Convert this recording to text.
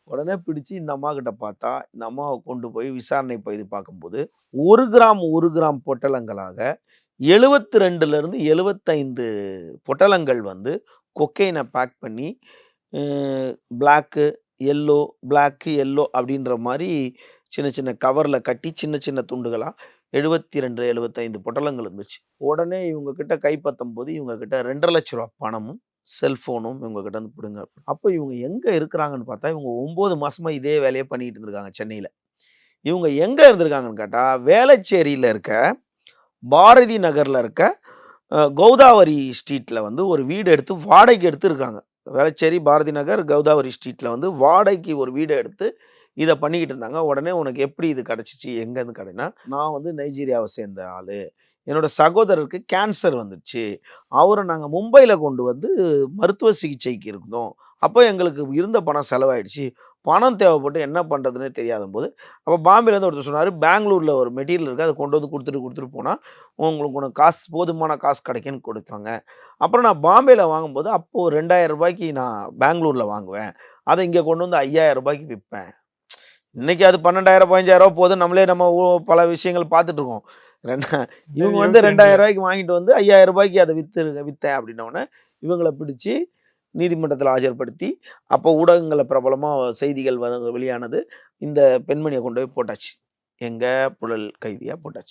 உடனே பிடிச்சு இந்த அம்மாகிட்ட பார்த்தா, இந்த அம்மாவ கொண்டு போய் விசாரணை இது பார்க்கும்போது, 1 கிராம் 1 கிராம் பொட்டலங்களாக 72லிருந்து 75 பொட்டலங்கள் வந்து கொக்கைன பேக் பண்ணி, அ பிளாக்கு, எல்லோ, பிளாக்கு, எல்லோ அப்படின்ற மாரி சின்ன சின்ன கவர்ல கட்டி சின்ன சின்ன துண்டுகளா 72, 75 பொட்டலங்கள் இருந்துச்சு. உடனே இவங்க கிட்ட கைப்பத்தும்போது, இவங்க கிட்ட ரூ. 2,50,000 பணமும், செல்ஃபோனும் இவங்க கிட்ட இருந்து பிடுங்க. அப்ப இவங்க எங்க இருக்கிறாங்கன்னு பார்த்தா, இவங்க 9 மாசமா இதே வேலைய பண்ணிட்டு இருந்திருக்காங்க சென்னையில. இவங்க எங்க இருந்திருக்காங்கன்னு கேட்டா, வேளச்சேரியில இருக்க, பாரதி நகர்ல இருக்க, கௌதாவரி ஸ்ட்ரீட்ல வந்து ஒரு வீடு எடுத்து வாடகைக்கு எடுத்து இருக்காங்க. வேளச்சேரி, பாரதி நகர், கௌதாவரி ஸ்ட்ரீட்ல வந்து வாடகைக்கு ஒரு வீடு எடுத்து இத பண்ணிக்கிட்டு இருந்தாங்க. உடனே உனக்கு எப்படி இது கிடைச்சுச்சு? எங்கேருந்து கிடைன்னா, நான் வந்து நைஜீரியாவ சேர்ந்த ஆளு. என்னோட சகோதரருக்கு கேன்சர் வந்துருச்சு. அவர நாங்க மும்பைல கொண்டு வந்து மருத்துவ சிகிச்சைக்கு இருந்தோம். அப்போ எங்களுக்கு இருந்த பணம் செலவாயிடுச்சு. பணம் தேவைப்பட்டு என்ன பண்றதுன்னே தெரியாதம்போது, அப்ப பாம்பேலேருந்து ஒருத்தர் சொன்னாரு, பெங்களூர்ல ஒரு மெட்டீரியல் இருக்கு. அத கொண்டு வந்து குடுத்துட்டு போனா, உனக்கு காசு போதுமான காசு கிடைக்கும்னு குடுத்தாங்க. அப்புறம் நான் பாம்பேல வாங்கும்போது, அப்போ ரூ. 2,000க்கு நான் பெங்களூர்ல வாங்குவேன். அத இங்க கொண்டு வந்து ரூ. 5,000க்கு விப்பேன். இன்னைக்கு அது 12,000 15,000 போது நம்ம பல விஷயங்கள் பார்த்துட்டு இருக்கோம். ரெண்டா இவங்க வந்து ரூ. யோசிக்கிறீங்களா? 2,000க்கு வாங்கிட்டு வந்து ரூ. 5,000க்கு அத வித்தேன் அப்படின்னோனே, இவங்கள பிடிச்சு நீதிமன்றத்தில ஆஜர்படுத்தி, அப்போ ஊடகங்கள்ல பிரபலமா செய்திகள் வெளியானது. இந்த பெண்மணிய கொண்டு போய் போட்டாச்சு. எங்க புழல் கைதியா போட்டாச்சு.